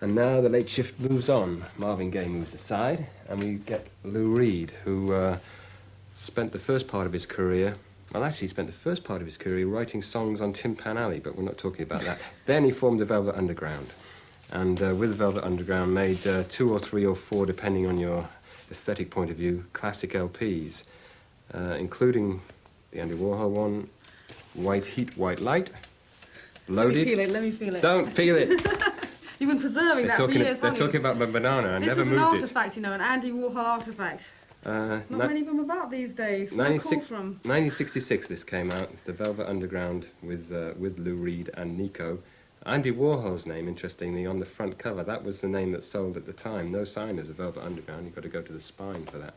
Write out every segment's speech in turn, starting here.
And now the late shift moves on. Marvin Gaye moves aside, and we get Lou Reed, who spent the first part of his career, well, actually, he spent the first part of his career writing songs on Tin Pan Alley, but we're not talking about that. Then he formed the Velvet Underground, and with the Velvet Underground made 2 or 3 or 4, depending on your aesthetic point of view, classic LPs, including the Andy Warhol one, White Heat, White Light, Loaded. Let me feel it. Don't feel it. You've been preserving that for years, They're talking about my banana. I never moved it. This is an artefact, you know, an Andy Warhol artefact. Not many of them about these days. 1966 this came out, the Velvet Underground with Lou Reed and Nico. Andy Warhol's name, interestingly, on the front cover, that was the name that sold at the time. No sign of the Velvet Underground. You've got to go to the Spine for that.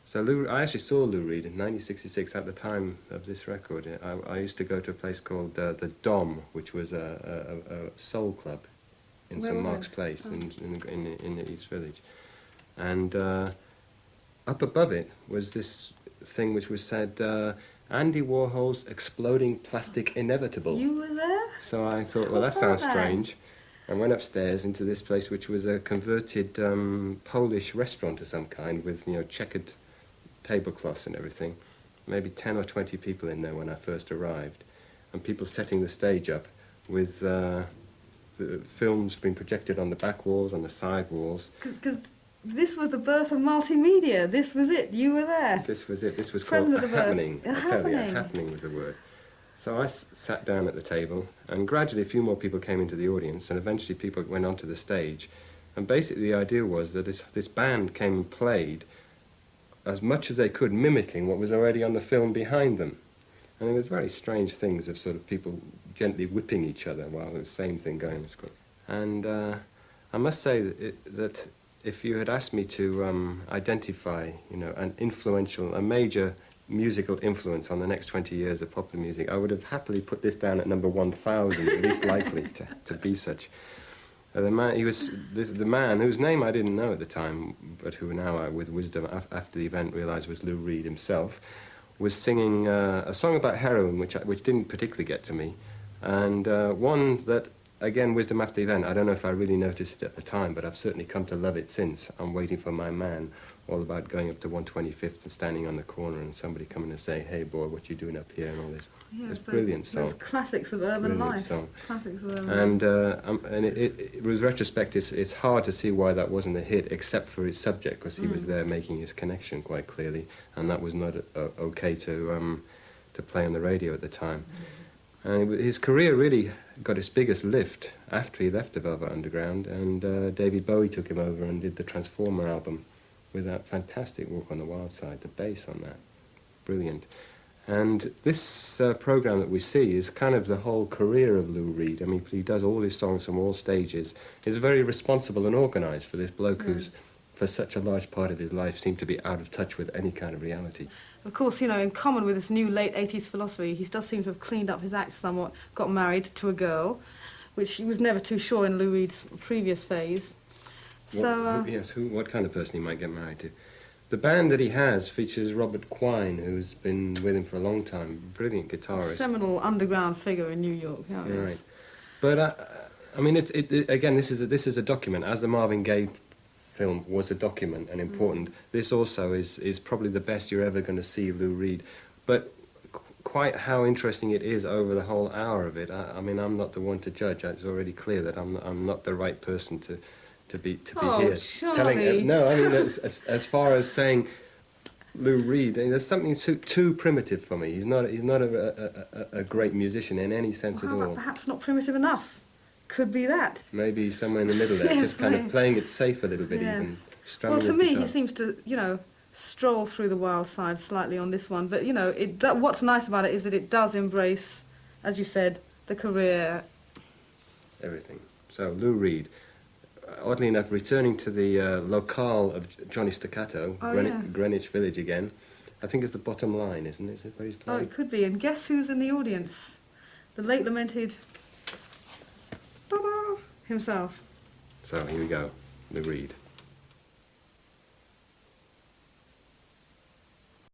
So I actually saw Lou Reed in 1966 at the time of this record. I used to go to a place called the Dom, which was a soul club in St. Mark's Place in the East Village. And up above it was this thing which was said, Andy Warhol's Exploding Plastic Inevitable. You were there? So I thought, well, that sounds strange. And went upstairs into this place, which was a converted Polish restaurant of some kind with, you know, checkered tablecloths and everything. Maybe 10 or 20 people in there when I first arrived. And people setting the stage up with the films being projected on the back walls, on the side walls. Because this was the birth of multimedia. This was it. You were there. This was it. This was called a happening. I tell you, a happening was the word. So I sat down at the table, and gradually a few more people came into the audience, and eventually people went onto the stage. And basically the idea was that this band came and played as much as they could, mimicking what was already on the film behind them. And there was very strange things of sort of people gently whipping each other while the same thing going. And I must say that if you had asked me to identify, you know, a major musical influence on the next 20 years of popular music, I would have happily put this down at number 1,000, least likely to be such. The man whose name I didn't know at the time, but who now, with wisdom after the event, realised was Lou Reed himself, was singing a song about heroin, which didn't particularly get to me, and one that, again, wisdom after the event, I don't know if I really noticed it at the time, but I've certainly come to love it since. I'm Waiting for My Man, all about going up to 125th and standing on the corner and somebody coming and saying, hey boy, what you doing up here, and all this. Yeah, it's a brilliant song. It's classics of urban life. Song. Classics of urban life. And with retrospect, it's hard to see why that wasn't a hit, except for its subject, because he was there making his connection quite clearly, and that was not okay to play on the radio at the time. And his career really got its biggest lift after he left the Velvet Underground, and David Bowie took him over and did the Transformer album with that fantastic Walk on the Wild Side, the bass on that, brilliant. And this program that we see is kind of the whole career of Lou Reed. I mean, he does all his songs from all stages. He's very responsible and organised for this bloke who's, for such a large part of his life, seemed to be out of touch with any kind of reality. Of course, you know, in common with this new late 80s philosophy, he does seem to have cleaned up his act somewhat, got married to a girl, which he was never too sure in Lou Reed's previous phase. What kind of person he might get married to? The band that he has features Robert Quine, who's been with him for a long time, brilliant guitarist. A seminal underground figure in New York, right. But, I mean, again, this is a document, as the Marvin Gaye film was a document and important. This also is probably the best you're ever going to see Lou Reed. But quite how interesting it is over the whole hour of it, I mean, I'm not the one to judge. It's already clear that I'm not the right person to be here. Charlie. No, I mean, as far as saying Lou Reed, there's something too primitive for me. He's not a great musician in any sense at all. Perhaps not primitive enough. Could be that. Maybe somewhere in the middle there, just kind of playing it safe a little bit even. Well, to me, he seems to, you know, stroll through the wild side slightly on this one. But, you know, what's nice about it is that it does embrace, as you said, the career. Everything. So, Lou Reed, oddly enough, returning to the locale of Johnny Staccato, Greenwich Village again. I think it's the bottom line, isn't it? Is it where he's playing? Oh, it could be. And guess who's in the audience? The late lamented himself. So here we go, Lou Reed.